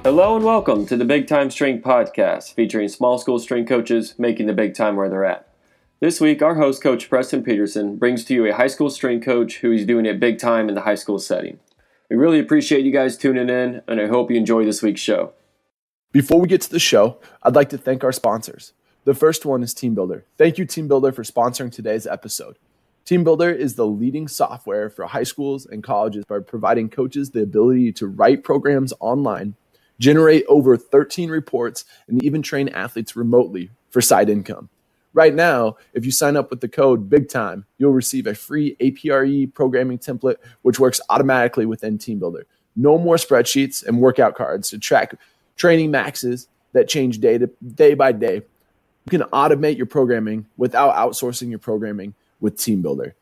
Hello and welcome to the BigTime Strength Podcast, featuring small school strength coaches making the big time where they're at. This week, our host, Coach Preston Peterson, brings to you a high school strength coach who is doing it big time in the high school setting. We really appreciate you guys tuning in, and I hope you enjoy this week's show. Before we get to the show, I'd like to thank our sponsors. The first one is TeamBuildr. Thank you, TeamBuildr, for sponsoring today's episode. TeamBuildr is the leading software for high schools and colleges by providing coaches the ability to write programs online, generate over 13 reports, and even train athletes remotely for side income. Right now, if you sign up with the code BigTime, you'll receive a free APRE programming template, which works automatically within TeamBuildr. No more spreadsheets and workout cards to track training maxes that change day by day. You can automate your programming without outsourcing your programming with TeamBuildr.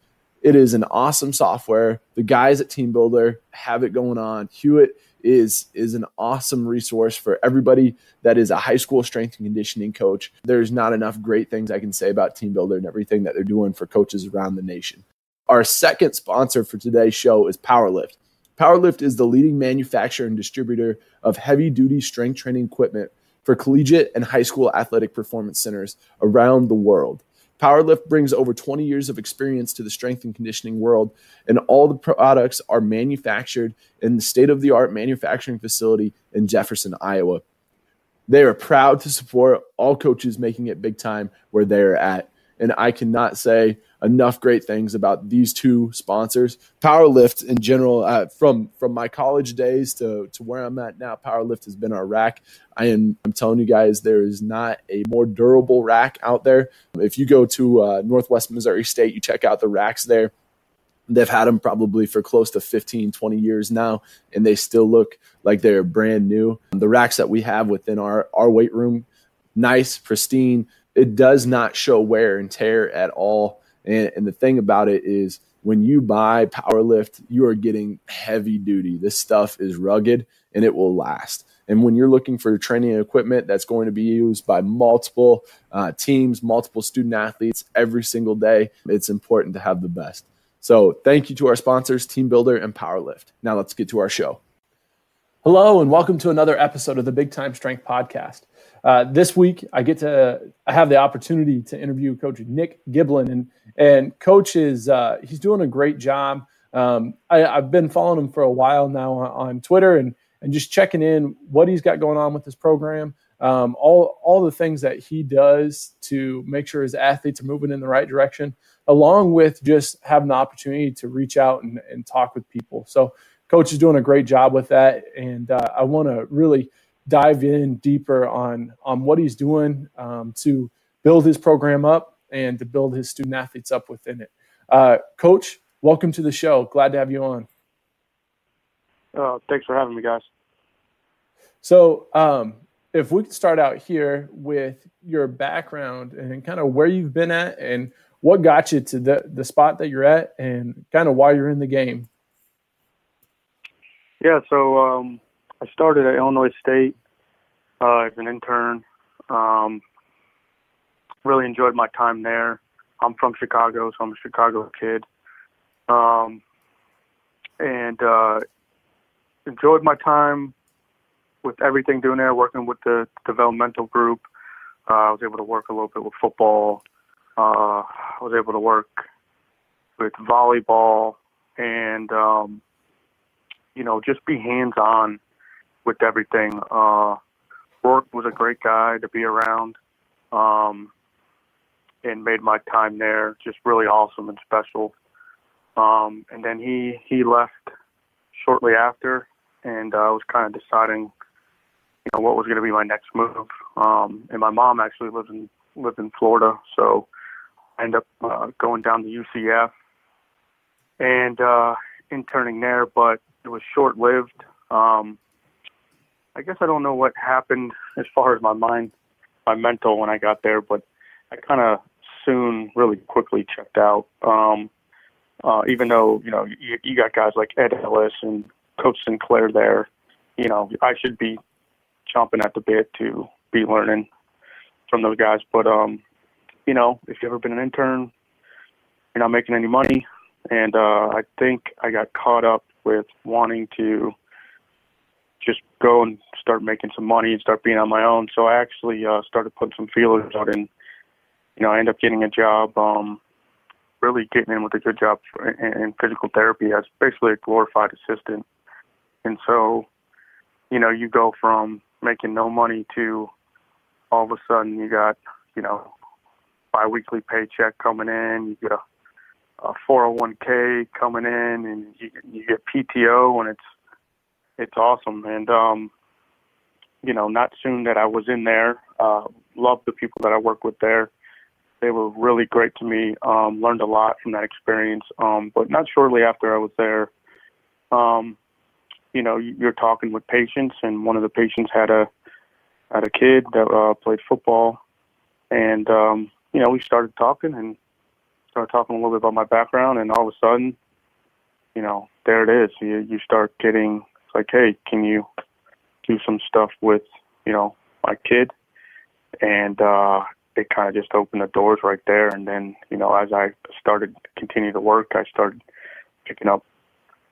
It is an awesome software. The guys at TeamBuildr have it going on. Hewitt is an awesome resource for everybody that is a high school strength and conditioning coach. There's not enough great things I can say about TeamBuildr and everything that they're doing for coaches around the nation. Our second sponsor for today's show is PowerLift. PowerLift is the leading manufacturer and distributor of heavy-duty strength training equipment for collegiate and high school athletic performance centers around the world. PowerLift brings over 20 years of experience to the strength and conditioning world, and all the products are manufactured in the state-of-the-art manufacturing facility in Jefferson, Iowa. They are proud to support all coaches making it big time where they're at, and I cannot say enough great things about these two sponsors. PowerLift in general, from my college days to where I'm at now, PowerLift has been our rack. I'm telling you guys, there is not a more durable rack out there. If you go to Northwest Missouri State, you check out the racks there. They've had them probably for close to 15, 20 years now, and they still look like they're brand new. The racks that we have within our weight room, nice, pristine. It does not show wear and tear at all. And the thing about it is when you buy PowerLift, you are getting heavy duty. This stuff is rugged and it will last. And when you're looking for training equipment that's going to be used by multiple teams, multiple student athletes every single day, it's important to have the best. So thank you to our sponsors, TeamBuildr and PowerLift. Now let's get to our show. Hello and welcome to another episode of the Big Time Strength Podcast. This week, I have the opportunity to interview Coach Nick Giblin, and Coach is he's doing a great job. I've been following him for a while now on Twitter and just checking in what he's got going on with his program, all the things that he does to make sure his athletes are moving in the right direction, along with just having the opportunity to reach out and talk with people. So Coach is doing a great job with that, and I want to really dive in deeper on what he's doing to build his program up and to build his student athletes up within it. Coach, welcome to the show. Glad to have you on. Thanks for having me, guys. So if we could start out here with your background and kind of where you've been at and what got you to the spot that you're at and kind of why you're in the game. Yeah, so I started at Illinois State as an intern. Really enjoyed my time there. I'm from Chicago, so I'm a Chicago kid. And enjoyed my time with everything doing there, working with the developmental group. I was able to work a little bit with football. I was able to work with volleyball and, just be hands-on with everything. Rourke was a great guy to be around and made my time there just really awesome and special. And then he left shortly after, and I was kind of deciding, what was going to be my next move. And my mom actually lived in Florida, so I ended up going down to UCF and interning there, but it was short-lived. I guess I don't know what happened as far as my mental when I got there, but I kind of soon really quickly checked out. Even though, you got guys like Ed Ellis and Coach Sinclair there, I should be chomping at the bit to be learning from those guys. But, if you've ever been an intern, you're not making any money. And I think I got caught up with wanting to just go and start making some money and start being on my own. So I actually started putting some feelers out, and I ended up getting a job, really getting in with a good job in physical therapy as basically a glorified assistant. And so, you go from making no money to all of a sudden you got, biweekly paycheck coming in, you get a 401k coming in, and you get PTO, and it's awesome. And, not soon that I was in there, loved the people that I work with there. They were really great to me, learned a lot from that experience. But not shortly after I was there, you're talking with patients, and one of the patients had a kid that played football. And, we started talking a little bit about my background, and all of a sudden, there it is. You start getting, it's like, hey, can you do some stuff with, my kid? And it kind of just opened the doors right there. And then, as I started to continue to work, I started picking up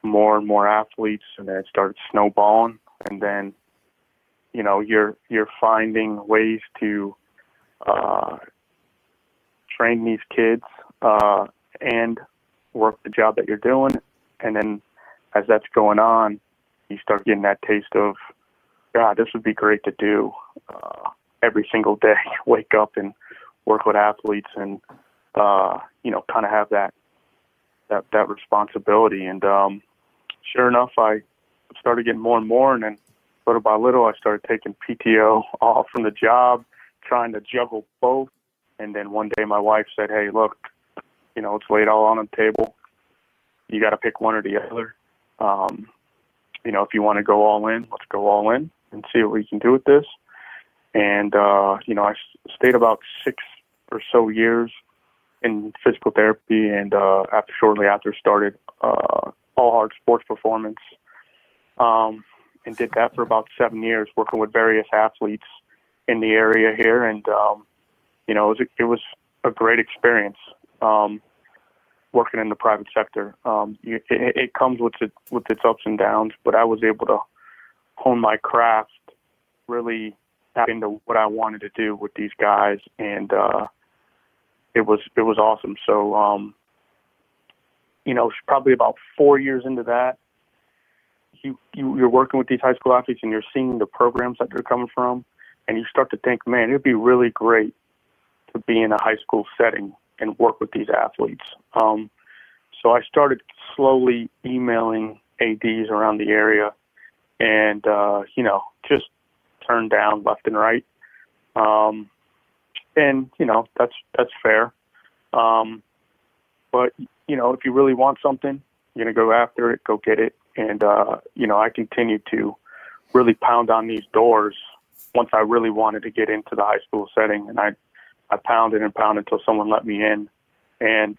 more and more athletes, and then it started snowballing. And then, you're finding ways to train these kids and work the job that you're doing. And then as that's going on, you start getting that taste of, God, this would be great to do every single day. Wake up and work with athletes and, kind of have that responsibility. And sure enough, I started getting more and more, and then little by little, I started taking PTO off from the job, trying to juggle both. And then one day my wife said, hey, look, it's laid all on the table. You got to pick one or the other. If you want to go all in, let's go all in and see what we can do with this. And, I stayed about 6 or so years in physical therapy, and shortly after started All Hard Sports Performance, and did that for about 7 years, working with various athletes in the area here. And, it was a great experience working in the private sector. It comes with its ups and downs, but I was able to hone my craft, really tap into what I wanted to do with these guys, and it was awesome. So, probably about 4 years into that, you're working with these high school athletes, and you're seeing the programs that they're coming from, and you start to think, man, it'd be really great to be in a high school setting and work with these athletes. So I started slowly emailing ADs around the area, and just turned down left and right. And that's fair. But if you really want something, you're gonna go after it, go get it. And I continued to really pound on these doors once I really wanted to get into the high school setting, and I pounded and pounded until someone let me in. And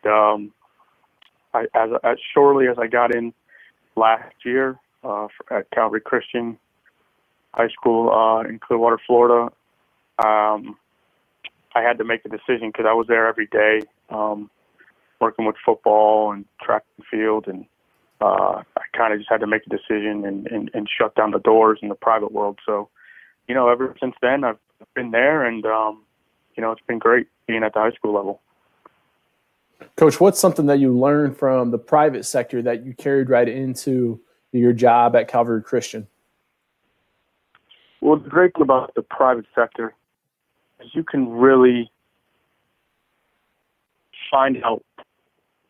as shortly as I got in last year at Calvary Christian High School in Clearwater, Florida, I had to make a decision because I was there every day, working with football and track and field, and I kind of just had to make a decision and shut down the doors in the private world. So, ever since then, I've been there, and it's been great being at the high school level. Coach, what's something that you learned from the private sector that you carried right into your job at Calvary Christian? Well, the great thing about the private sector is you can really find out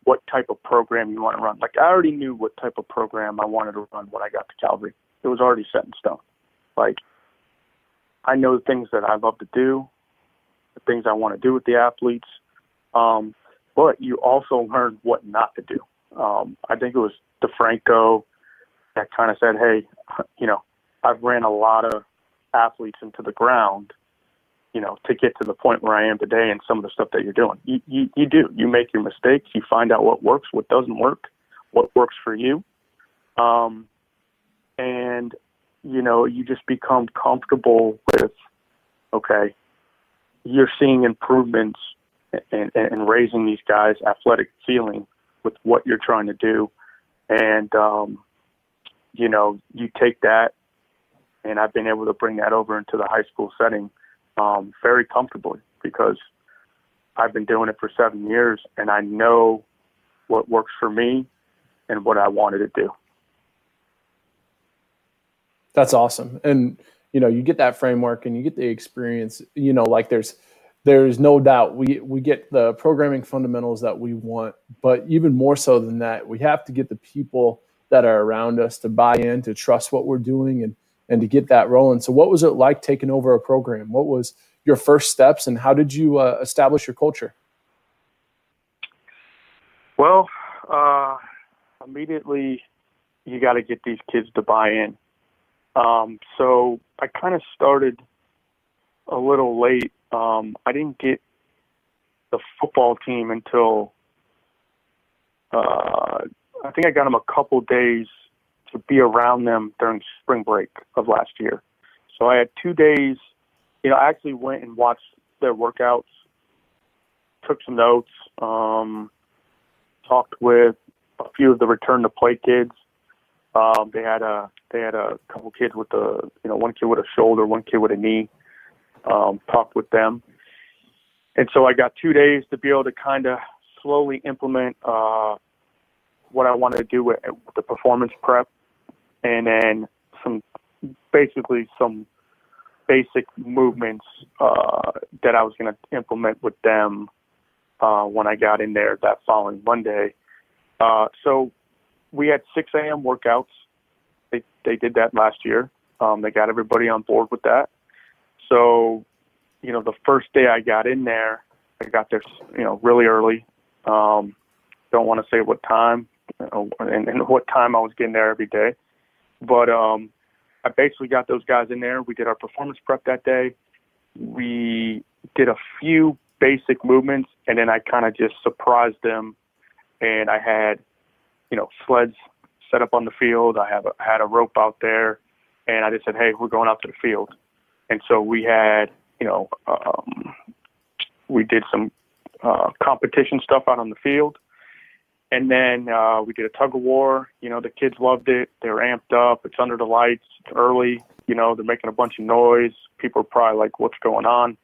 what type of program you want to run. Like, I already knew what type of program I wanted to run when I got to Calvary. It was already set in stone. Like, I know the things that I love to do, the things I want to do with the athletes, but you also learn what not to do. I think it was DeFranco that kind of said, hey, I've ran a lot of athletes into the ground, to get to the point where I am today, and some of the stuff that you're doing. You do. You make your mistakes. You find out what works, what doesn't work, what works for you. And, you just become comfortable with, okay, you're seeing improvements and raising these guys' athletic ceiling with what you're trying to do. And, you take that And I've been able to bring that over into the high school setting very comfortably because I've been doing it for 7 years, and I know what works for me and what I wanted to do. That's awesome. And, you get that framework and you get the experience, like there's no doubt we get the programming fundamentals that we want, but even more so than that, we have to get the people that are around us to buy in, to trust what we're doing and to get that rolling. So what was it like taking over a program? What was your first steps and how did you establish your culture? Well, immediately you got to get these kids to buy in. So I kind of started a little late. I didn't get the football team until I think I got them a couple days to be around them during spring break of last year. So I had 2 days. I actually went and watched their workouts, took some notes, talked with a few of the return to play kids. They had a couple kids with one kid with a shoulder, one kid with a knee. Talked with them, and so I got 2 days to be able to kind of slowly implement what I wanted to do with the performance prep, and then some basic movements that I was going to implement with them when I got in there that following Monday. So we had 6 a.m. workouts. They did that last year. They got everybody on board with that. So, the first day I got in there, I got there, really early. Don't want to say what time and what time I was getting there every day. But I basically got those guys in there. We did our performance prep that day. We did a few basic movements, and then I kind of just surprised them. And I had, sleds set up on the field. I had a rope out there, and I just said, hey, we're going out to the field. And so we had, we did some competition stuff out on the field. And then we did a tug of war. The kids loved it. They were amped up. It's under the lights. It's early. They're making a bunch of noise. People are probably like, what's going on?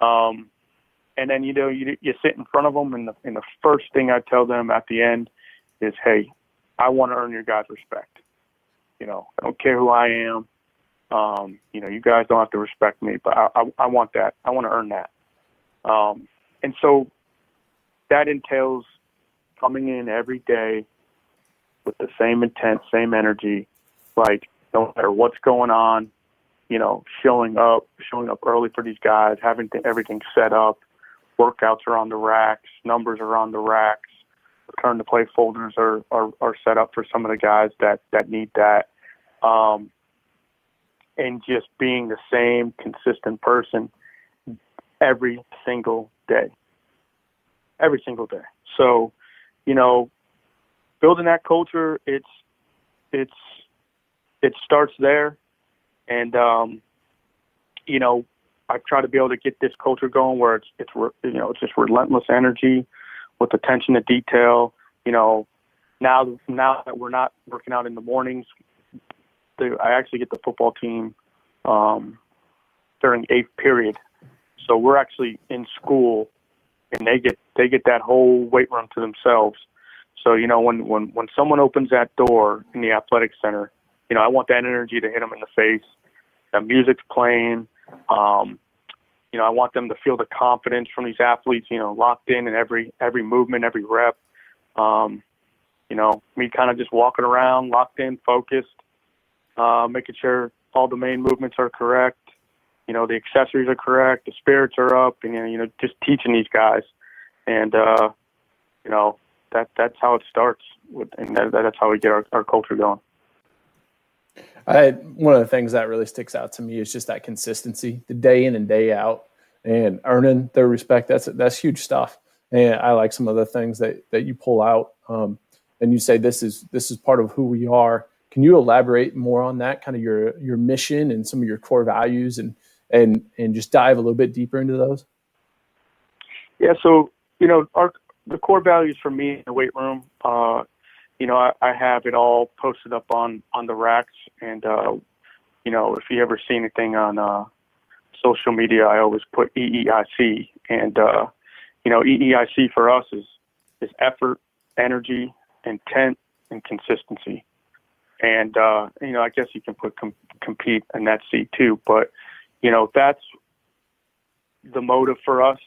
And then, you sit in front of them, and the first thing I tell them at the end is, hey, I want to earn your guys' respect. I don't care who I am. You guys don't have to respect me, but I want that. I want to earn that. And so that entails coming in every day with the same intent, same energy, like no matter what's going on, showing up early for these guys, having everything set up. Workouts are on the racks, numbers are on the racks, return to play folders are set up for some of the guys that need that. And just being the same consistent person every single day. Every single day. So, building that culture, it starts there. And, I try to be able to get this culture going where it's just relentless energy with attention to detail. Now that we're not working out in the mornings, I actually get the football team during 8th period. So we're actually in school, and they get that whole weight room to themselves. So when someone opens that door in the athletic center, I want that energy to hit them in the face. The music's playing. I want them to feel the confidence from these athletes, locked in every movement, every rep. Me kind of just walking around, locked in, focused, making sure all the main movements are correct. The accessories are correct, the spirits are up, and, just teaching these guys. And, that's how it starts, and that's how we get our culture going. One of the things that really sticks out to me is just that consistency, the day in and day out, and earning their respect. That's huge stuff. And I like some of the things that you pull out, and you say this is part of who we are. Can you elaborate more on that, kind of your mission and some of your core values, and just dive a little bit deeper into those? Yeah. So the core values for me in the weight room. I have it all posted up on the racks, and if you ever see anything on social media, I always put EEIC. And, EEIC for us is effort, energy, intent, and consistency. And, I guess you can put compete in that C too. But, that's the motive for us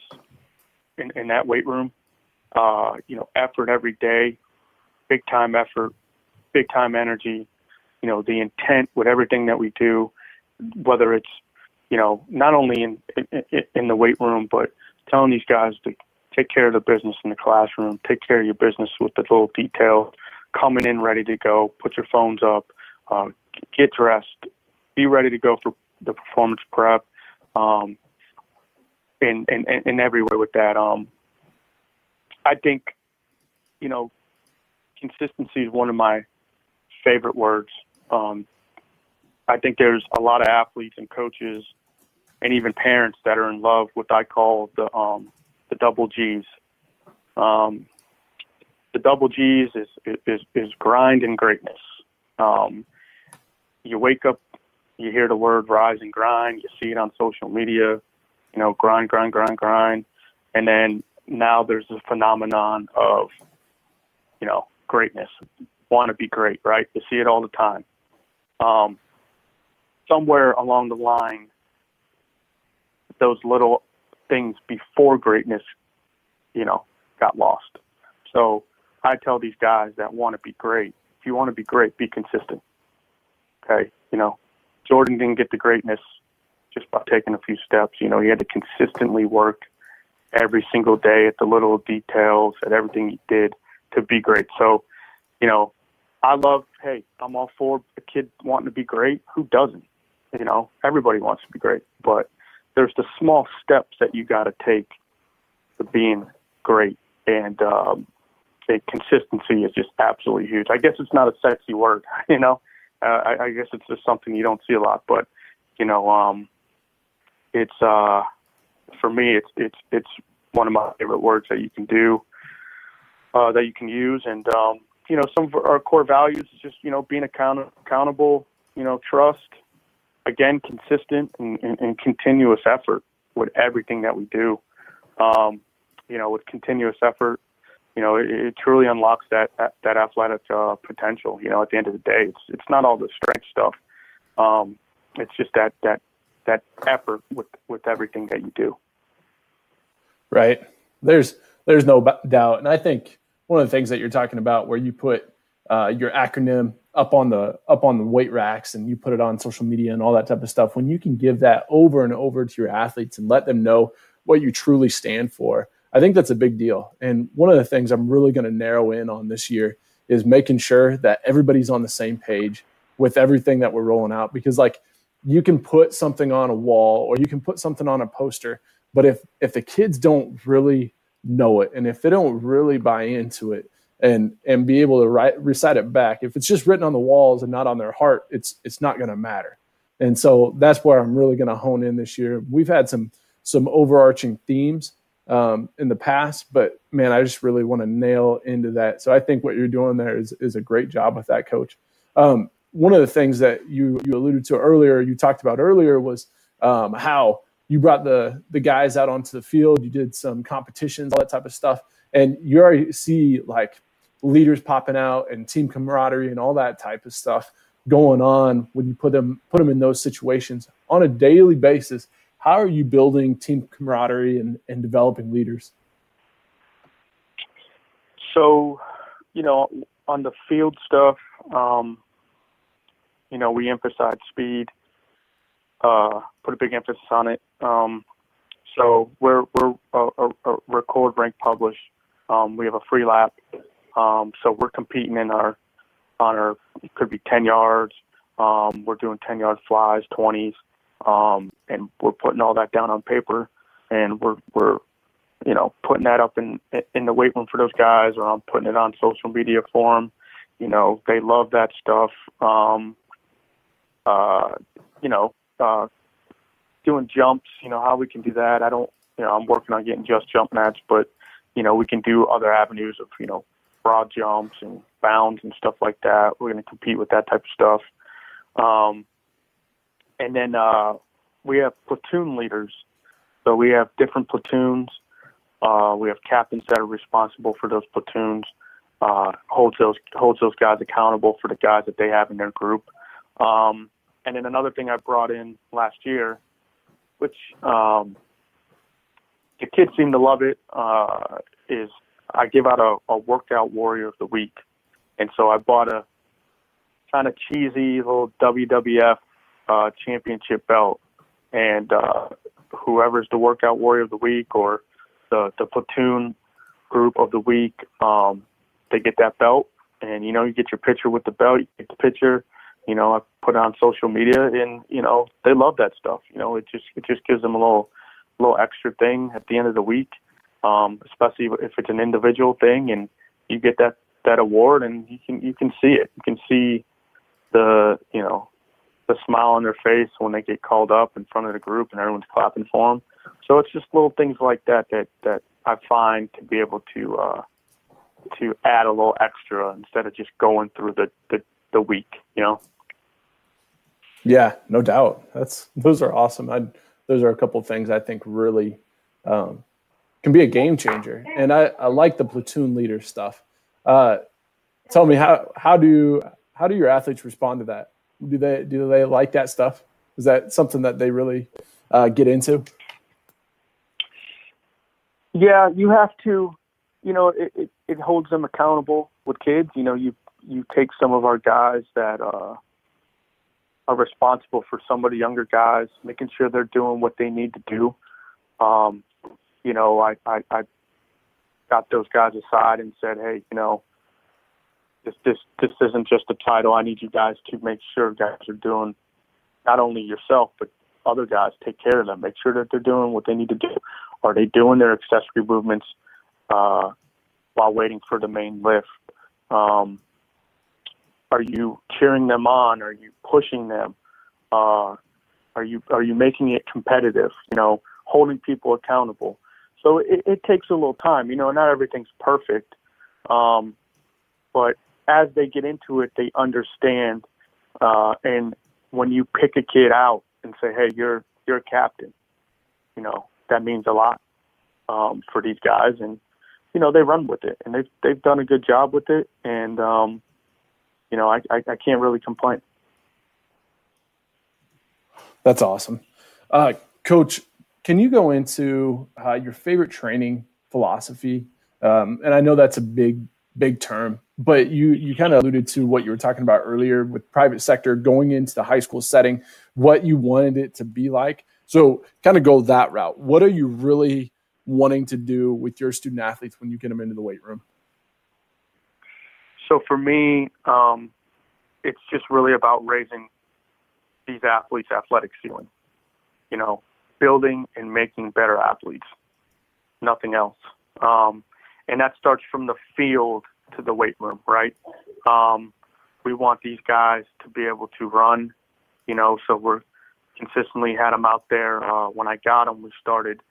in that weight room. Effort every day, big time effort, big time energy, the intent with everything that we do, whether it's, not only in the weight room, but telling these guys to take care of the business in the classroom, take care of your business with the little details, coming in ready to go, put your phones up, get dressed, be ready to go for the performance prep, in every way with that. I think, consistency is one of my favorite words. I think there's a lot of athletes and coaches and even parents that are in love with what I call the double G's. The double G's is grind and greatness. You wake up, you hear the word rise and grind, you see it on social media, grind, grind, grind, grind. And then now there's this phenomenon of, greatness, want to be great, right? You see it all the time. Somewhere along the line, those little things before greatness, got lost. So I tell these guys that want to be great, if you want to be great, be consistent. Okay. Jordan didn't get the greatness just by taking a few steps. He had to consistently work every single day at the little details, at everything he did to be great. So, I'm all for a kid wanting to be great. Who doesn't? Everybody wants to be great, but there's the small steps that you got to take to being great. And consistency is just absolutely huge. I guess it's not a sexy word, I guess it's just something you don't see a lot, but, it's, for me, it's one of my favorite words that you can do, that you can use. And, some of our core values is just, being accountable, trust, again, consistent and continuous effort with everything that we do. With continuous effort, it truly unlocks that athletic potential. At the end of the day, it's not all the strength stuff. It's just that effort with everything that you do. Right. There's no doubt. And I think one of the things that you're talking about where you put your acronym up on the weight racks and you put it on social media and all that type of stuff, when you can give that over and over to your athletes and let them know what you truly stand for, I think that's a big deal. And one of the things I'm really going to narrow in on this year is making sure that everybody's on the same page with everything that we're rolling out. Because you can put something on a wall or you can put something on a poster, but if the kids don't really know it and if they don't really buy into it and be able to recite it back, if it's just written on the walls and not on their heart, it's not going to matter. And so that's where I'm really going to hone in this year. We've had some overarching themes in the past, but man, I just really want to nail into that. So I think what you're doing there is a great job with that, Coach. One of the things that you alluded to earlier, you talked about earlier, was how you brought the guys out onto the field. You did some competitions, all that type of stuff, and you already see leaders popping out and team camaraderie and all that type of stuff going on when you put them in those situations on a daily basis. How are you building team camaraderie and developing leaders? So, on the field stuff, we emphasize speed, put a big emphasis on it. So we're record, rank, publish. We have a free lap. So we're competing on our, it could be 10 yards. We're doing 10-yard flies, 20s. And we're putting all that down on paper, and we're putting that up in the weight room for those guys, or I'm putting it on social media for them. They love that stuff. Doing jumps, how we can do that. I'm working on getting just jump mats, but, we can do other avenues of, broad jumps and bounds and stuff like that. We're going to compete with that type of stuff. And then we have platoon leaders. So we have different platoons. We have captains that are responsible for those platoons, holds those guys accountable for the guys that they have in their group. And then another thing I brought in last year, which the kids seem to love it, is I give out a workout warrior of the week. And so I bought a kind of cheesy little WWF championship belt. And whoever's the workout warrior of the week or the platoon group of the week, they get that belt. And, you get your picture with the belt, you get the picture, I put it on social media, and, they love that stuff. It just gives them a little extra thing at the end of the week, especially if it's an individual thing and you get that award, and you can see it. You can see the smile on their face when they get called up in front of the group and everyone's clapping for them. So it's just little things like that I find to be able to add a little extra instead of just going through the week, Yeah, no doubt. Those are awesme. Those are a couple of things I think really can be a game changer. And I like the platoon leader stuff. Tell me, how do your athletes respond to that? Do they like that stuff? Is that something that they really get into? Yeah, you have to. It holds them accountable with kids. You take some of our guys that are responsible for some of the younger guys, making sure they're doing what they need to do. I got those guys aside and said, hey, this isn't just a title. I need you guys to make sure guys are doing not only yourself, but other guys. Take care of them. Make sure that they're doing what they need to do. Are they doing their accessory movements while waiting for the main lift? Are you cheering them on? Are you pushing them? Are you making it competitive? Holding people accountable. So it takes a little time. Not everything's perfect, but as they get into it, they understand. And when you pick a kid out and say, "Hey, you're a captain," that means a lot for these guys, and they run with it, and they've done a good job with it, and I can't really complain. That's awesome. Coach, can you go into your favorite training philosophy? And I know that's a big term, but you kind of alluded to what you were talking about earlier with private sector going into the high school setting, what you wanted it to be like. So kind of go that route. What are you really wanting to do with your student athletes when you get them into the weight room? So for me, it's just really about raising these athletes' athletic ceiling, building and making better athletes, nothing else. And that starts from the field to the weight room, right? We want these guys to be able to run, so we're consistently had them out there. When I got them, we started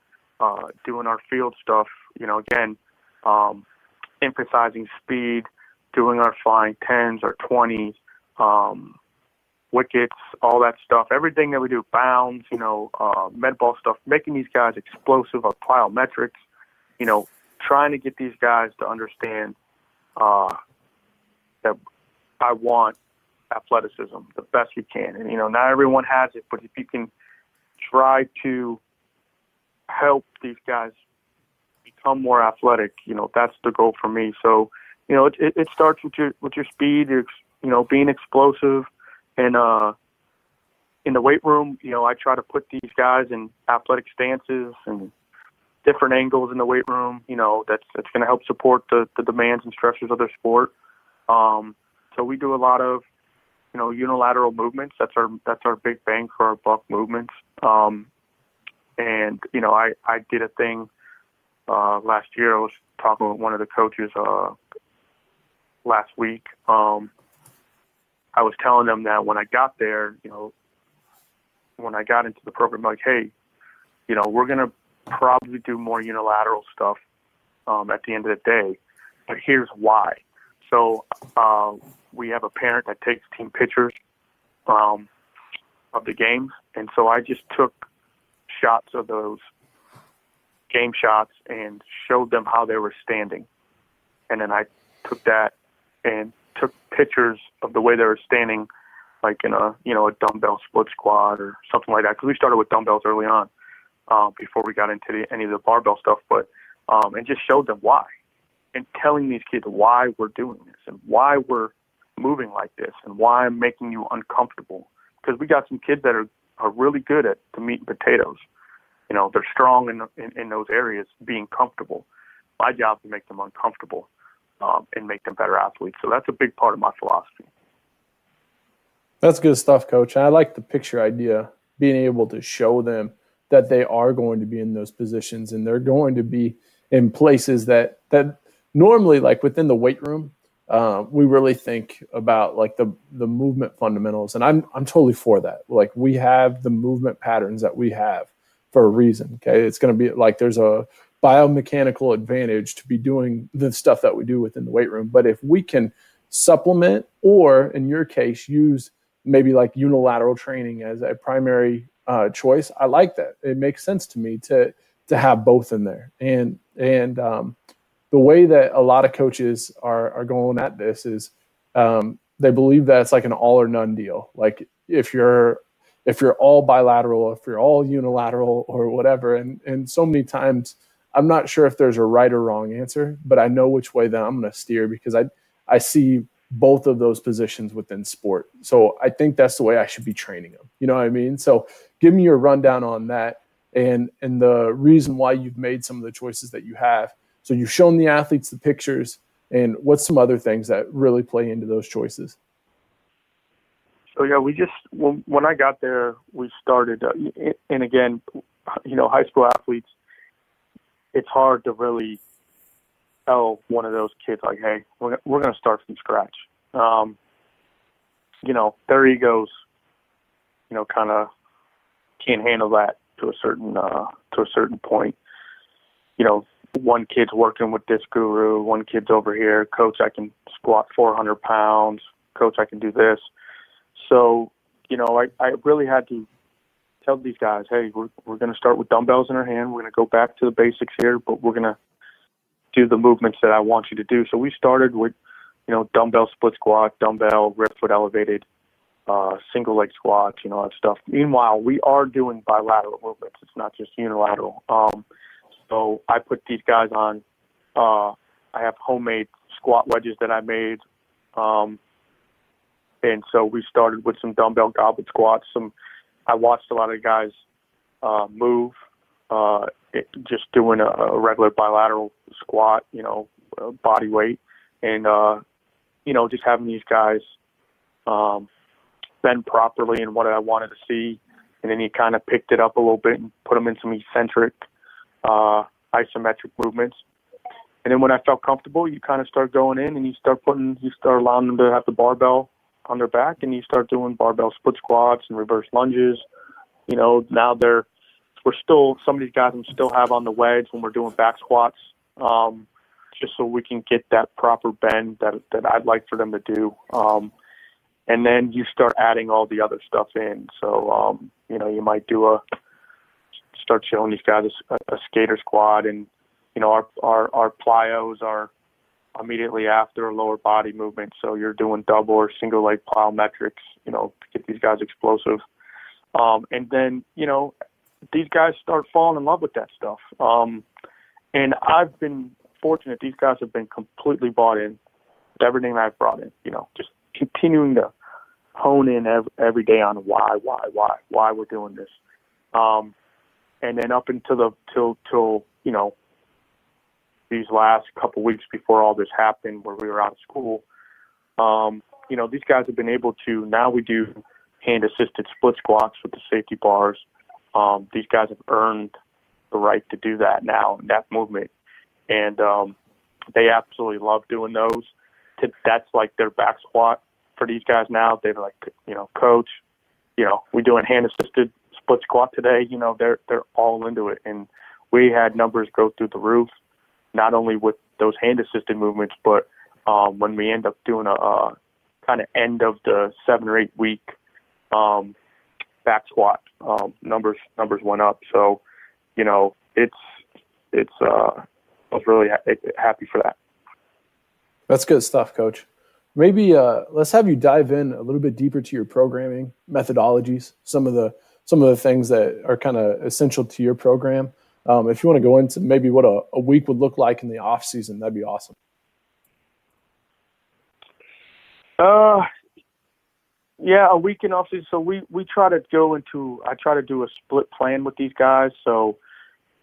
doing our field stuff, again, emphasizing speed, doing our flying 10s, our 20s, wickets, all that stuff, everything that we do, bounds, med ball stuff, making these guys explosive, our plyometrics, trying to get these guys to understand that I want athleticism the best we can. And, not everyone has it, but if you can try to help these guys become more athletic, that's the goal for me. So, it starts with your speed, being explosive. And in the weight room, I try to put these guys in athletic stances and different angles in the weight room, that's going to help support the demands and stressors of their sport. So we do a lot of, unilateral movements. That's our big bang for our buck movements. And, I did a thing last year. I was talking with one of the coaches last week. I was telling them that when I got there, when I got into the program, like, hey, we're going to probably do more unilateral stuff at the end of the day, but here's why. So we have a parent that takes team pictures, of the games. And so I just took shots of those game shots and showed them how they were standing. And then I took that and took pictures of the way they were standing, like in a dumbbell split squat or something like that. Because we started with dumbbells early on before we got into any of the barbell stuff. But and just showed them why, and telling these kids why we're doing this and why we're moving like this and why I'm making you uncomfortable. Because we got some kids that are really good at the meat and potatoes. You know, they're strong in those areas, being comfortable. My job is to make them uncomfortable and make them better athletes. So that's a big part of my philosophy. That's good stuff, Coach. I like the picture idea, being able to show them that they are going to be in those positions and they're going to be in places that normally, like within the weight room, we really think about like the movement fundamentals. And I'm totally for that. Like, we have the movement patterns that we have for a reason. Okay. It's going to be like, there's a biomechanical advantage to be doing the stuff that we do within the weight room. But if we can supplement, or in your case, use maybe like unilateral training as a primary choice, I like that. It makes sense to me to have both in there. And the way that a lot of coaches are going at this is they believe that it's like an all or none deal. Like if you're all bilateral, if you're all unilateral or whatever. And so many times I'm not sure if there's a right or wrong answer, but I know which way that I'm going to steer, because I see both of those positions within sport. So I think that's the way I should be training them. You know what I mean? So give me your rundown on that and the reason why you've made some of the choices that you have. So you've shown the athletes the pictures, and what's some other things that really play into those choices? So yeah, when I got there, we started, and again, high school athletes, it's hard to really tell one of those kids like, hey, we're going to start from scratch. Their egos, kind of can't handle that to a certain point. One kid's working with this guru, one kid's over here, coach, I can squat 400 pounds, coach, I can do this. So, I really had to tell these guys, hey, we're going to start with dumbbells in our hand. We're going to go back to the basics here, but we're going to do the movements that I want you to do. So we started with, dumbbell split squat, dumbbell rip foot elevated, single leg squats, that stuff. Meanwhile, we are doing bilateral movements. It's not just unilateral. So I put these guys on, I have homemade squat wedges that I made. And so we started with some dumbbell goblet squats. I watched a lot of guys move, just doing a regular bilateral squat, body weight, and just having these guys bend properly and what I wanted to see. And then he kind of picked it up a little bit and put them in some eccentric, isometric movements. And then when I felt comfortable, you kind of start going in and you start allowing them to have the barbell on their back, and you start doing barbell split squats and reverse lunges. Now we're still, some of these guys I'm still have on the wedge when we're doing back squats, just so we can get that proper bend that I'd like for them to do. And then you start adding all the other stuff in. So, you might start showing these guys a skater squat, and, our plyos are immediately after a lower body movement. So you're doing double or single leg plyometrics, to get these guys explosive. And then, these guys start falling in love with that stuff. And I've been fortunate. These guys have been completely bought in with everything I've brought in, just continuing to hone in every day on why we're doing this. And then up until till these last couple weeks before all this happened, where we were out of school, these guys have been able to, now we do hand-assisted split squats with the safety bars. These guys have earned the right to do that now, that movement. And they absolutely love doing those. That's like their back squat for these guys now. They're like, coach, we're doing hand-assisted split squat today. They're all into it. And we had numbers go through the roof, not only with those hand-assisted movements, but when we end up doing a kind of end of the 7 or 8 week back squat numbers went up. So, you know, I was really happy for that. That's good stuff, Coach. Maybe let's have you dive in a little bit deeper to your programming methodologies, some of the things that are kind of essential to your program. If you want to go into maybe what a week would look like in the off season, that'd be awesome. Yeah, a week in off season. So we try to I try to do a split plan with these guys. So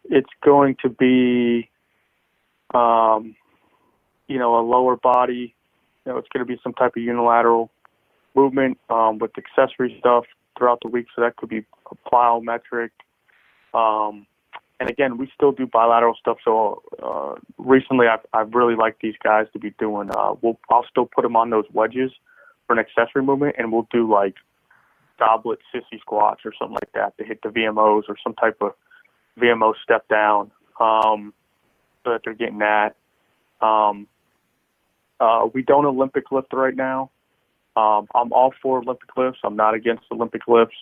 it's going to be, you know, a lower body. You know, it's going to be some type of unilateral movement with accessory stuff throughout the week. So that could be a plyometric. And again, we still do bilateral stuff. So recently, I've really liked these guys to be doing. I'll still put them on those wedges for an accessory movement, and we'll do like goblet sissy squats or something like that to hit the VMOs or some type of VMO step down, so that they're getting that. We don't Olympic lift right now. I'm all for Olympic lifts. I'm not against Olympic lifts.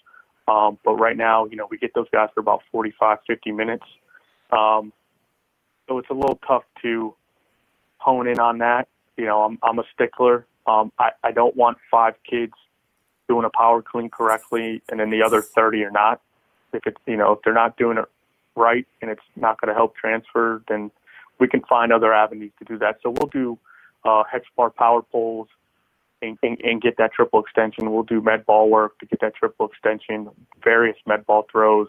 But right now, you know, we get those guys for about 45, 50 minutes. So it's a little tough to hone in on that. You know, I'm a stickler. I don't want 5 kids doing a power clean correctly and then the other 30 are not. If they're not doing it right and it's not going to help transfer, then we can find other avenues to do that. So we'll do hex bar power pulls and get that triple extension. We'll do med ball work to get that triple extension, various med ball throws.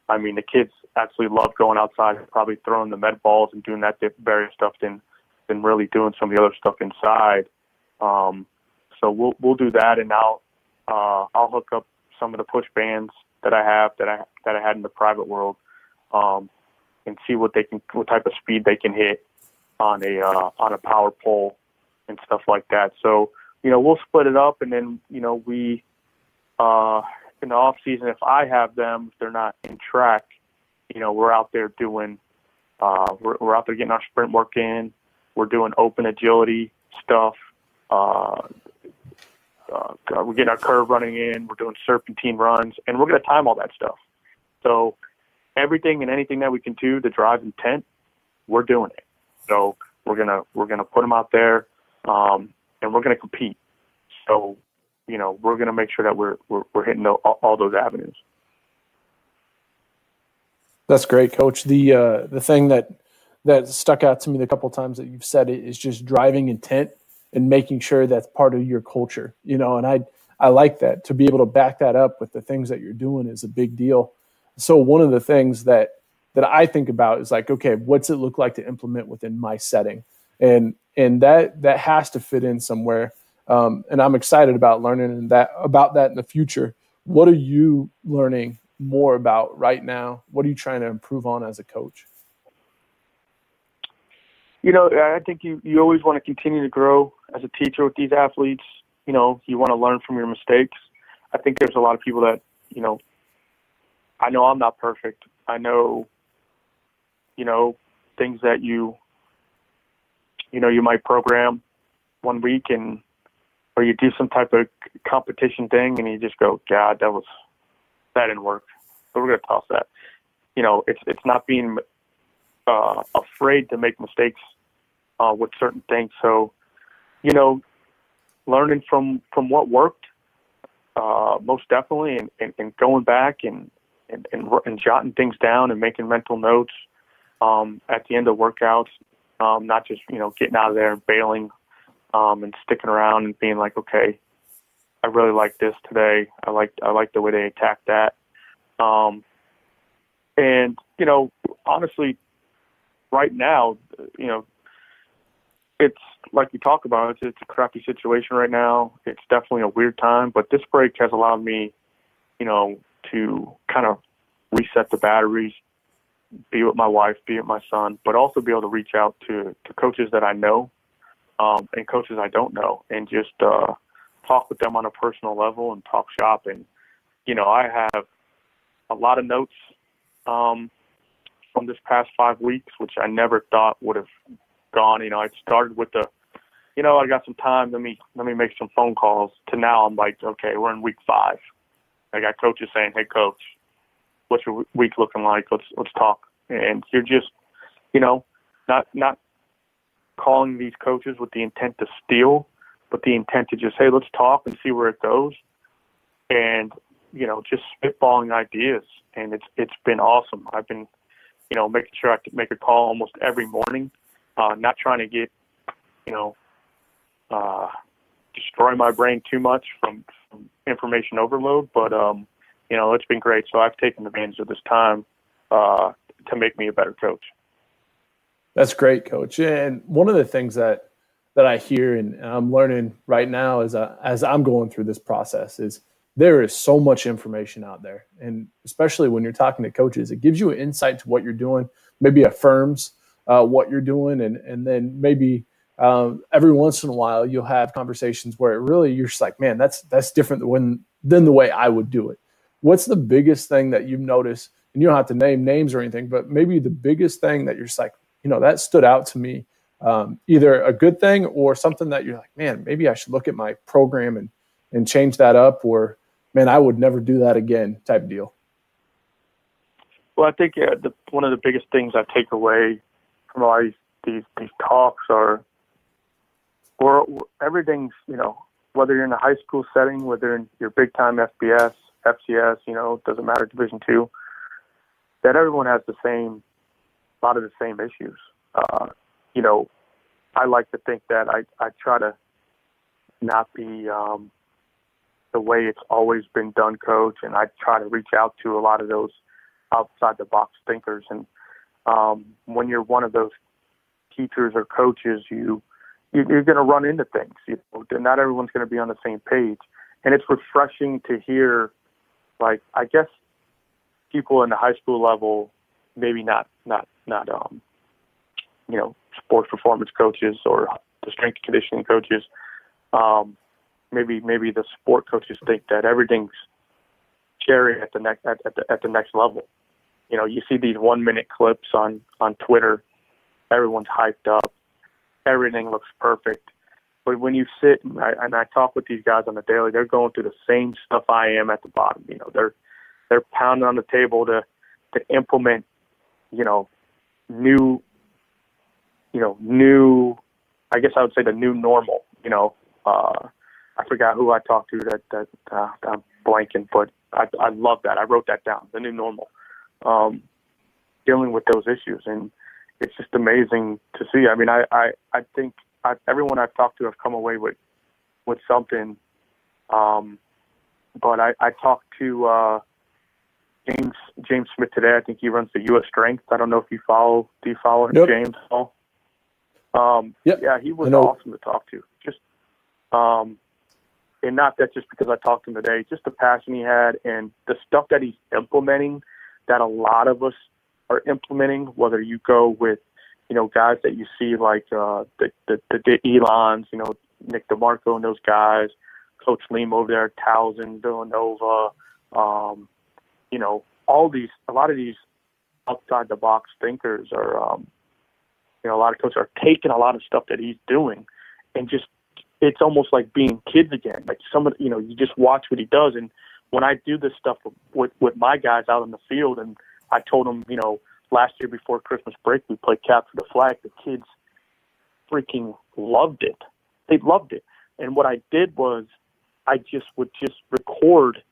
I mean, the kids absolutely love going outside and probably throwing the med balls and doing that various stuff than really doing some of the other stuff inside. So we'll do that, and I'll hook up some of the push bands that I have that I had in the private world, and see what type of speed they can hit on a power pole and stuff like that. So, you know, we'll split it up, and then, you know, we in the off season, if I have them, if they're not in track, you know, we're out there doing we're out there getting our sprint work in. We're doing open agility stuff. We're getting our curve running in. We're doing serpentine runs, and we're going to time all that stuff. So everything and anything that we can do to drive intent, we're doing it. So we're gonna put them out there, and we're gonna compete. So, you know, we're gonna make sure that we're hitting all those avenues. That's great, Coach. The thing that stuck out to me the couple of times that you've said it is just driving intent and making sure that's part of your culture, you know, and I like that. To be able to back that up with the things that you're doing is a big deal. So one of the things that I think about is like, okay, what's it look like to implement within my setting? And that has to fit in somewhere. And I'm excited about learning about that in the future. What are you learning more about right now? What are you trying to improve on as a coach? You know, I think you always want to continue to grow as a teacher with these athletes. You know, you want to learn from your mistakes. I think there's a lot of people that, you know, I know I'm not perfect. I know, you know, things that you might program one week or you do some type of competition thing and you just go, God, that didn't work. So we're going to toss that. You know, it's not being afraid to make mistakes with certain things. So, you know, learning from what worked, most definitely, and going back and jotting things down and making mental notes at the end of workouts, not just, you know, getting out of there and bailing and sticking around and being like, okay, I really like this today. I like the way they attacked that. And, you know, honestly, right now, you know, it's like we talk about, it's a crappy situation right now. It's definitely a weird time, but this break has allowed me, you know, to kind of reset the batteries, be with my wife, be with my son, but also be able to reach out to coaches that I know and coaches I don't know, and just talk with them on a personal level and talk shop. And, you know, I have a lot of notes from this past 5 weeks, which I never thought would have gone. You know, I started with you know, I got some time, let me make some phone calls, to now I'm like, okay, we're in week 5. I got coaches saying, "Hey, coach, what's your week looking like? Let's talk." And you're just, not calling these coaches with the intent to steal, but the intent to just, hey, let's talk and see where it goes. And, just spitballing ideas. And it's been awesome. I've been, making sure I can make a call almost every morning, not trying to get, destroy my brain too much from information overload, but, it's been great. So I've taken advantage of this time to make me a better coach. That's great, Coach. And one of the things that I hear and I'm learning right now as I'm going through this process is there is so much information out there. And especially when you're talking to coaches, it gives you an insight to what you're doing, maybe affirms what you're doing. And then maybe every once in a while you'll have conversations where it really, you're just like, man, that's different than the way I would do it. What's the biggest thing that you've noticed? And you don't have to name names or anything, but maybe the biggest thing that you're just like, that stood out to me, either a good thing or something that you're like, man, maybe I should look at my program and change that up, or, man, I would never do that again type deal. Well, I think one of the biggest things I take away from all these talks are, everything's, whether you're in a high school setting, whether in your big time FBS, FCS, it doesn't matter, Division II, that everyone has a lot of the same issues. I like to think that I try to not be the way it's always been done, Coach, and I try to reach out to a lot of those outside the box thinkers. And when you're one of those teachers or coaches, you're going to run into things. Not everyone's going to be on the same page, and it's refreshing to hear. Like, I guess people in the high school level, maybe not sports performance coaches or the strength and conditioning coaches. Maybe the sport coaches think that everything's cherry at the next level. You see these 1-minute clips on Twitter. Everyone's hyped up. Everything looks perfect. But when you sit and I talk with these guys on the daily, they're going through the same stuff I am at the bottom. They're pounding on the table to implement, new, I guess I would say the new normal. I forgot who I talked to that I'm blanking, but I love that. I wrote that down, the new normal, dealing with those issues. And it's just amazing to see. I mean, I think everyone I've talked to have come away with something. But I talked to James Smith today. I think he runs the U.S. Strength. I don't know if you follow. Do you follow him, yep. James? Yep. Yeah, he was awesome to talk to. Just, and not that just because I talked to him today, just the passion he had and the stuff that he's implementing that a lot of us are implementing, whether you go with, guys that you see like the Elons, Nick DeMarco and those guys, Coach Leem over there at Towson, Villanova, a lot of these outside the box thinkers are, a lot of coaches are taking a lot of stuff that he's doing and just, it's almost like being kids again. Like you just watch what he does. And when I do this stuff with my guys out in the field, and I told them, last year before Christmas break, we played Capture the Flag. The kids freaking loved it. They loved it. And what I did was I would record,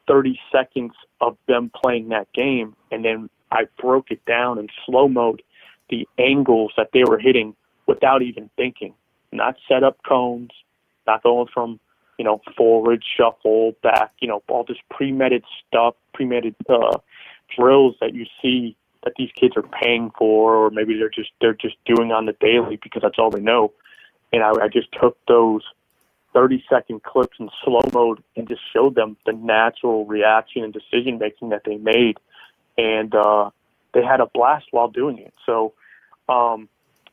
30 seconds of them playing that game. And then I broke it down in slow mode, the angles that they were hitting without even thinking. Not set up cones, not going from, forward, shuffle, back, all this pre-meditated stuff, drills that you see that these kids are paying for, or maybe they're just doing on the daily because that's all they know. And I just took those 30-second clips in slow mode and just showed them the natural reaction and decision making that they made, and they had a blast while doing it. So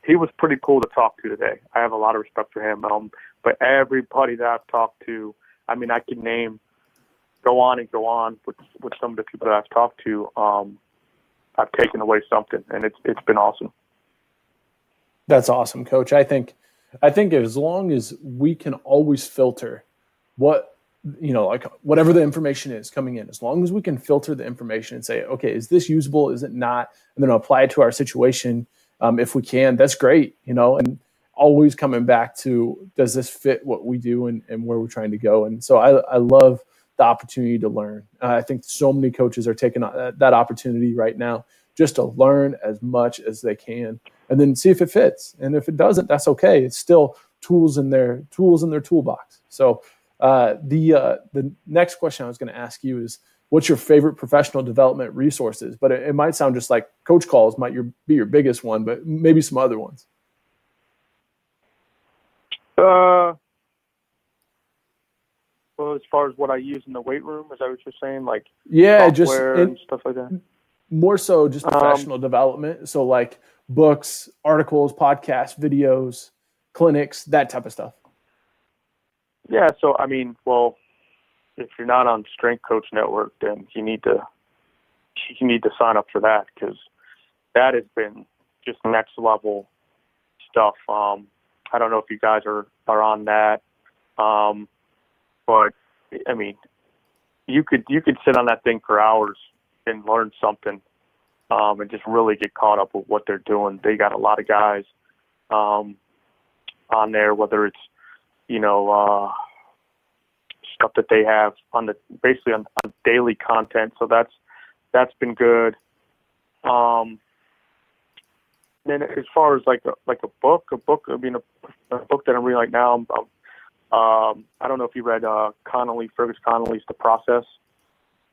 he was pretty cool to talk to today. I have a lot of respect for him. But everybody that I've talked to, I mean, I could go on with some of the people that I've talked to. I've taken away something, and it's been awesome. That's awesome, Coach. I think as long as we can always filter what like whatever the information is coming in, as long as we can filter the information and say, okay, is this usable? Is it not? And then apply it to our situation. If we can, that's great, and always coming back to, does this fit what we do and where we're trying to go? And so I love the opportunity to learn. I think so many coaches are taking that opportunity right now just to learn as much as they can and then see if it fits. And if it doesn't, that's okay. It's still tools in their toolbox. So the next question I was going to ask you is, what's your favorite professional development resources? But it might sound just like Coach Calls might be your biggest one, but maybe some other ones. Well, as far as what I use in the weight room, is that what you're saying? Like, yeah, and stuff like that. More so just professional development. So like books, articles, podcasts, videos, clinics, that type of stuff. Yeah. So, if you're not on Strength Coach Network, then you need to sign up for that, because that has been just next level stuff. I don't know if you guys are on that. But you could sit on that thing for hours and learn something, and just really get caught up with what they're doing. They got a lot of guys on there, whether it's stuff that they have on daily content. So that's been good. Then as far as like a book, a book that I'm reading right now, I don't know if you read Fergus Connolly's The Process.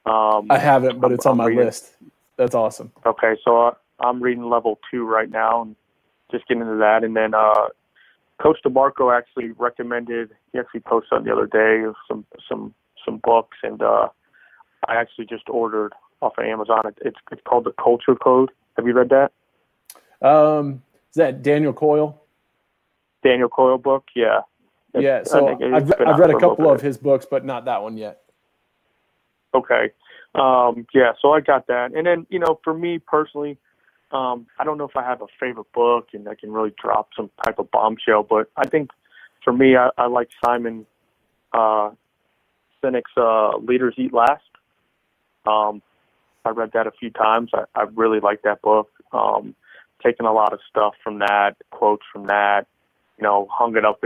I haven't, but it's on my list. That's awesome. Okay, so I'm reading level 2 right now and just getting into that. And then Coach DeMarco actually recommended, he actually posted on the other day of some books, and I actually just ordered off of Amazon. It's called The Culture Code. Have you read that? Is that Daniel Coyle? Daniel Coyle book, yeah. Yeah, so I've read a couple of his books, but not that one yet. Okay. Yeah, so I got that. And then, for me personally, I don't know if I have a favorite book and I can really drop some type of bombshell, but I think for me, I like Simon Sinek's Leaders Eat Last. I read that a few times. I really like that book. Taking a lot of stuff from that, quotes from that, hung it up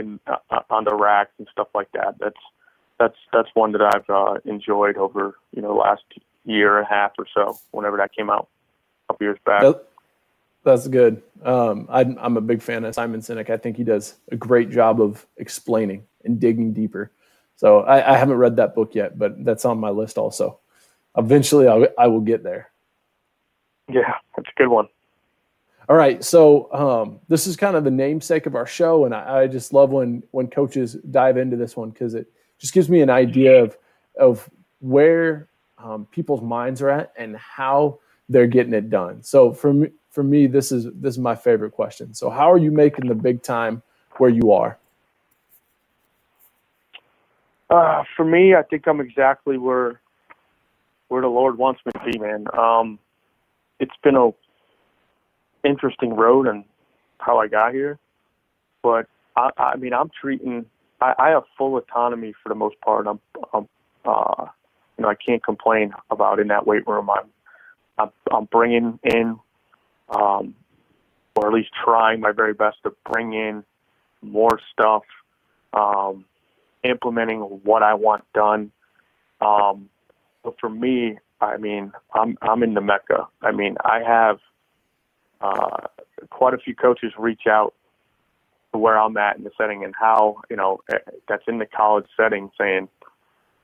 on the racks and stuff like that. That's one that I've enjoyed over last year and a half or so, whenever that came out a couple years back. That's good. I'm a big fan of Simon Sinek. I think he does a great job of explaining and digging deeper. So I haven't read that book yet, but that's on my list also. Eventually I will get there. Yeah, that's a good one. All right, so this is kind of the namesake of our show, and I just love when coaches dive into this one, because it just gives me an idea of where people's minds are at and how they're getting it done. So for me, this is my favorite question. So how are you making the big time where you are? For me, I think I'm exactly where the Lord wants me to be, man. It's been a interesting road and how I got here, but I have full autonomy for the most part. I can't complain about in that weight room. I'm bringing in, or at least trying my very best to bring in more stuff, implementing what I want done. But for me, I'm in the Mecca. I have quite a few coaches reach out to where I'm at in the setting, and how, that's in the college setting, saying,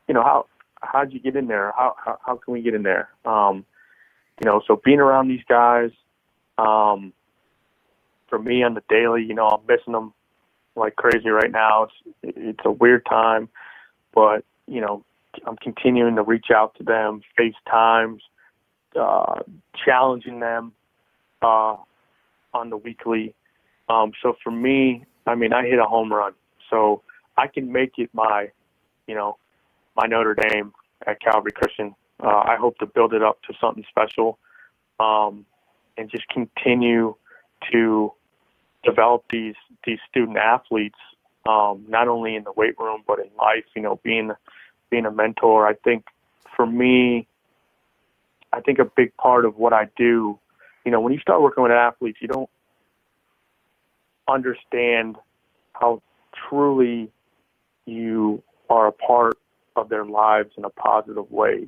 how'd you get in there? How can we get in there? So being around these guys, for me on the daily, I'm missing them like crazy right now. It's a weird time, but, I'm continuing to reach out to them, FaceTimes, challenging them on the weekly. So for me, I hit a home run. So I can make it my Notre Dame at Calvary Christian. I hope to build it up to something special, and just continue to develop these student athletes, not only in the weight room but in life. Being being a mentor. I think for me, I think a big part of what I do, when you start working with athletes, you don't understand how truly you are a part of their lives in a positive way.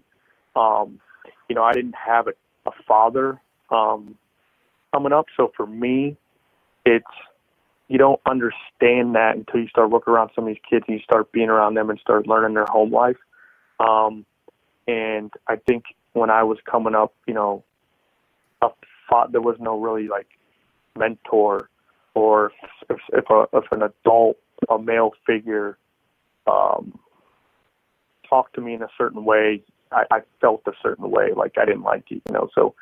I didn't have a father coming up, so for me, you don't understand that until you start working around some of these kids and you start being around them and start learning their home life. And I think when I was coming up, there was no really like mentor, or if an adult, a male figure, talked to me in a certain way, I felt a certain way, like I didn't like it, So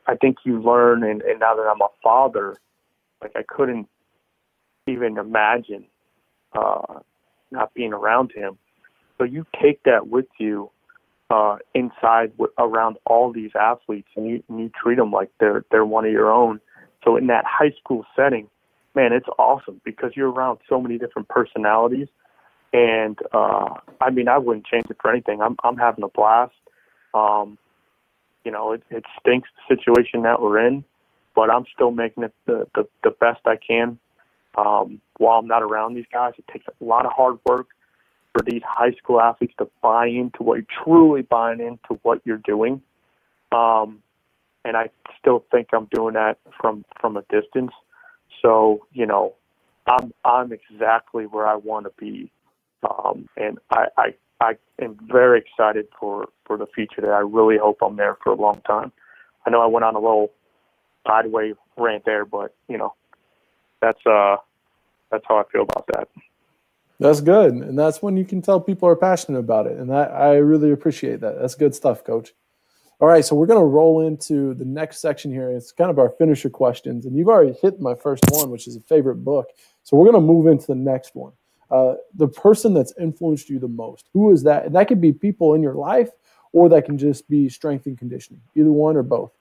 I think you learn, and now that I'm a father, like I couldn't even imagine not being around him. So you take that with you inside around all these athletes, and you treat them like they're one of your own. So in that high school setting, man, it's awesome because you're around so many different personalities. And I wouldn't change it for anything. I'm having a blast. It stinks the situation that we're in, but I'm still making it the best I can. While I'm not around these guys, it takes a lot of hard work for these high school athletes to buy into what you're truly buying into what you're doing. And I still think I'm doing that from a distance. So, I'm exactly where I want to be. And I am very excited for the future there. I really hope I'm there for a long time. I know I went on a little sideways rant there, but that's how I feel about that. That's good. And that's when you can tell people are passionate about it. And I really appreciate that. That's good stuff, Coach. All right, so we're going to roll into the next section here. It's kind of our finisher questions. And you've already hit my first one, which is a favorite book. So we're going to move into the next one. The person that's influenced you the most. Who is that? And that could be people in your life, or that can just be strength and conditioning. Either one or both.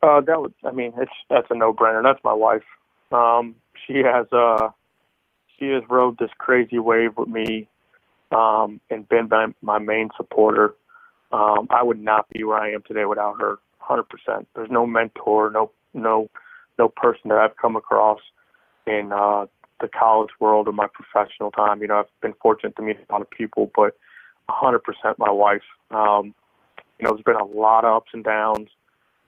That's a no-brainer. That's my wife. She has rode this crazy wave with me, and been my main supporter. I would not be where I am today without her, 100%. There's no mentor, no person that I've come across in the college world or my professional time. I've been fortunate to meet a lot of people, but 100% my wife. There's been a lot of ups and downs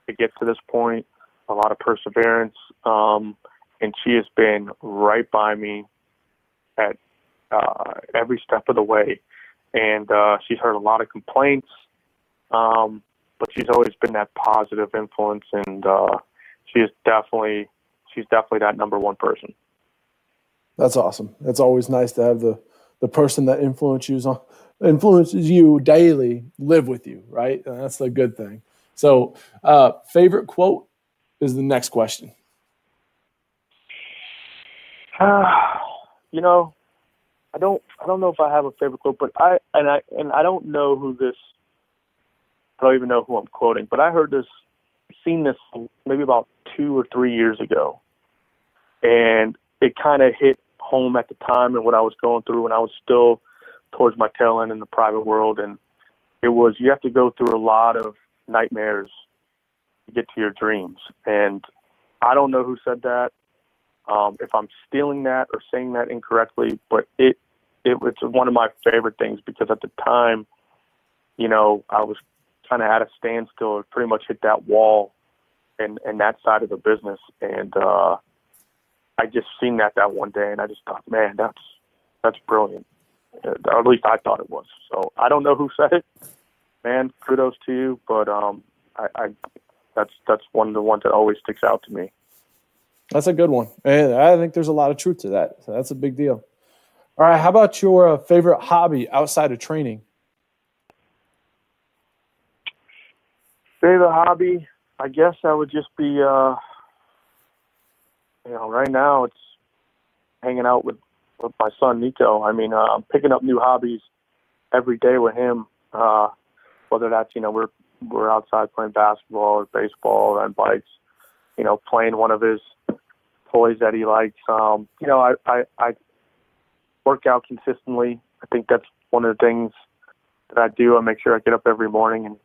to get to this point, a lot of perseverance, and she has been right by me at every step of the way. And she's heard a lot of complaints, but she's always been that positive influence, and she's definitely that number one person. That's awesome. It's always nice to have the person that influences you daily live with you, right? And that's the good thing. So, favorite quote is the next question. I don't know if I have a favorite quote, but I don't know who this. I don't even know who I'm quoting, but I seen this maybe about 2 or 3 years ago, and it kind of hit home at the time and what I was going through when I was still towards my tail end in the private world. And it was, you have to go through a lot of nightmares to get to your dreams. And I don't know who said that, if I'm stealing that or saying that incorrectly, but it was one of my favorite things, because at the time, I was kind of at a standstill, pretty much hit that wall and that side of the business. And I just seen that one day, and I just thought, man, that's brilliant. Or at least I thought it was. So I don't know who said it. Man, kudos to you, but that's one of the ones that always sticks out to me. That's a good one. And I think there's a lot of truth to that. So that's a big deal. All right, how about your favorite hobby outside of training? Favorite hobby, I guess that would just be, right now it's hanging out with my son, Nico. I'm picking up new hobbies every day with him, whether that's, we're outside playing basketball or baseball or on bikes, playing one of his toys that he likes. I work out consistently, I think that's one of the things that I do. I make sure I get up every morning and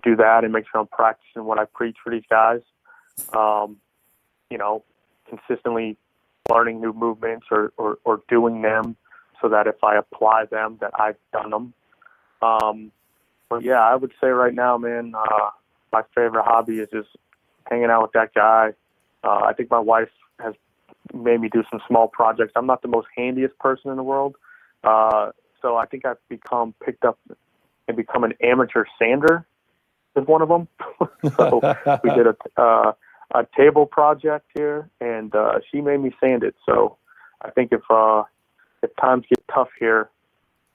do that and make sure I'm practicing what I preach for these guys. Consistently learning new movements or doing them so that if I apply them, that I've done them. But yeah, I would say right now, man, my favorite hobby is just hanging out with that guy. I think my wife has made me do some small projects. I'm not the most handiest person in the world. So I think I've picked up and become an amateur sander with one of them. So we did a table project here, and she made me sand it. So I think if times get tough here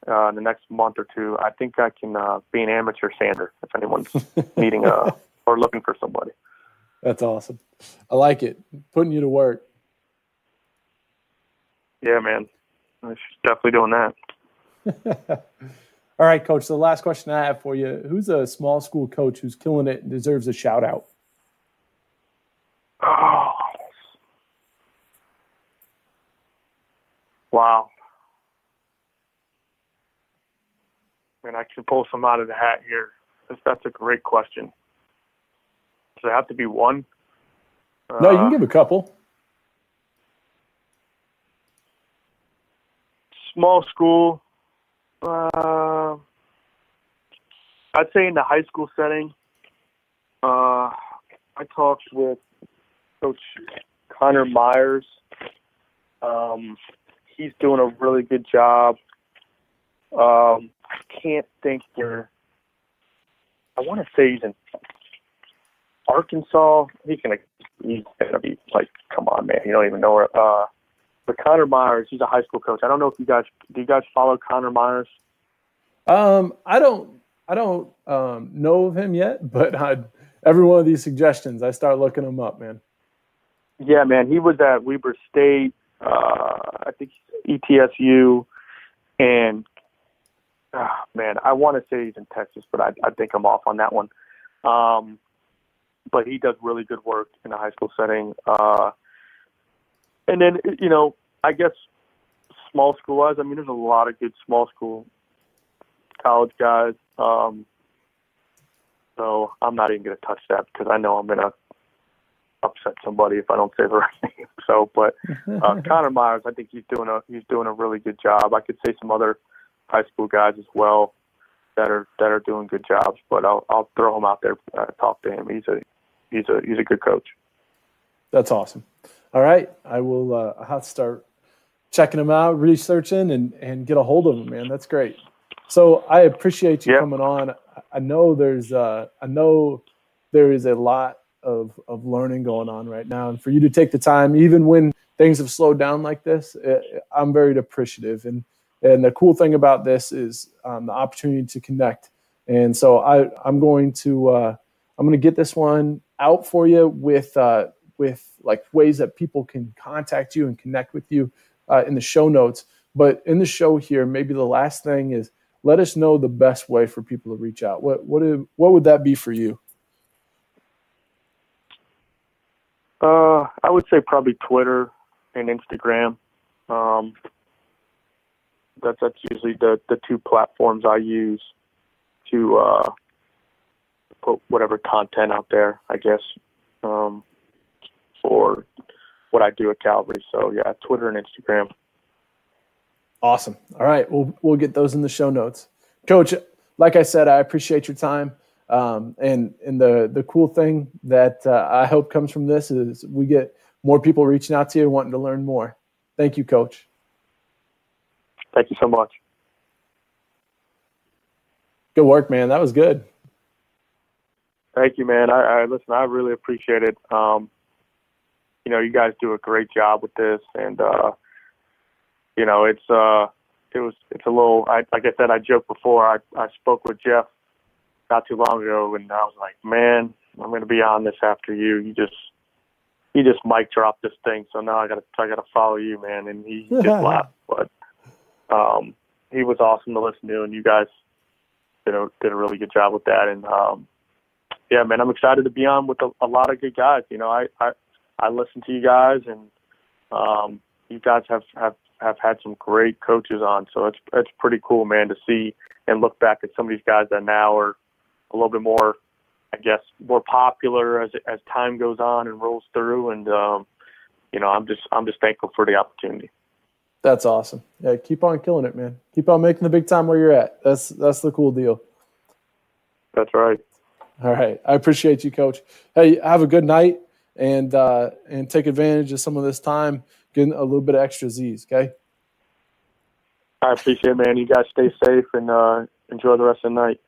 in the next month or two, I think I can be an amateur sander if anyone's needing or looking for somebody. That's awesome. I like it. Putting you to work. Yeah, man. I'm definitely doing that. All right, Coach. So the last question I have for you, who's a small school coach who's killing it and deserves a shout out? Oh. Wow. Man, I can pull some out of the hat here. That's a great question. Does it have to be one? No, you can give a couple. Small school. I'd say in the high school setting, I talked with Coach Connor Myers. He's doing a really good job. I can't think where. I want to say he's in Arkansas. He's gonna be like, come on, man. You don't even know where. But Connor Myers, he's a high school coach. I don't know if do you guys follow Connor Myers? I don't know of him yet, but every one of these suggestions, I start looking him up, man. Yeah, man. He was at Weber State, I think ETSU, and man, I want to say he's in Texas, but I think I'm off on that one. But he does really good work in a high school setting. And then, I guess small school wise, I mean, there's a lot of good small school college guys. So I'm not even going to touch that because I know I'm going to upset somebody if I don't say the right name. So, but Connor Myers, I think he's doing a really good job. I could say some other high school guys as well that are doing good jobs, but I'll throw him out there. Talk to him. He's a good coach. That's awesome. All right, I will. I'll have to start checking him out, researching, and get a hold of him, man. That's great. So I appreciate you coming on. I know there is a lot of learning going on right now, and for you to take the time, even when things have slowed down like this, I'm very appreciative. And the cool thing about this is the opportunity to connect. And so I'm going to get this one out for you with like ways that people can contact you and connect with you in the show notes. But in the show here, maybe the last thing is let us know the best way for people to reach out. What would that be for you? I would say probably Twitter and Instagram. That's usually the two platforms I use to put whatever content out there, I guess, for what I do at Calvary. So yeah, Twitter and Instagram. Awesome. All right, we'll get those in the show notes. Coach, like I said, I appreciate your time. And the cool thing that I hope comes from this is we get more people reaching out to you wanting to learn more. Thank you, Coach. Thank you so much. Good work, man. That was good. Thank you, man. I listen, I really appreciate it. You guys do a great job with this, and it's a little. Like I said, I joked before. I spoke with Jeff not too long ago, and I was like, man, I'm going to be on this after you. You just mic dropped this thing, so now I got to follow you, man. And he just laughed, but he was awesome to listen to, and you guys did a really good job with that. And yeah, man, I'm excited to be on with a lot of good guys. I listen to you guys, and you guys have have had some great coaches on. So it's pretty cool, man, to see and look back at some of these guys that now are a little bit more, I guess, more popular as time goes on and rolls through. And I'm just thankful for the opportunity. That's awesome. Yeah, keep on killing it, man. Keep on making the big time where you're at. That's the cool deal. That's right. All right. I appreciate you, Coach. Hey, have a good night and take advantage of some of this time, getting a little bit of extra Z's, okay? I appreciate it, man. You guys stay safe and enjoy the rest of the night.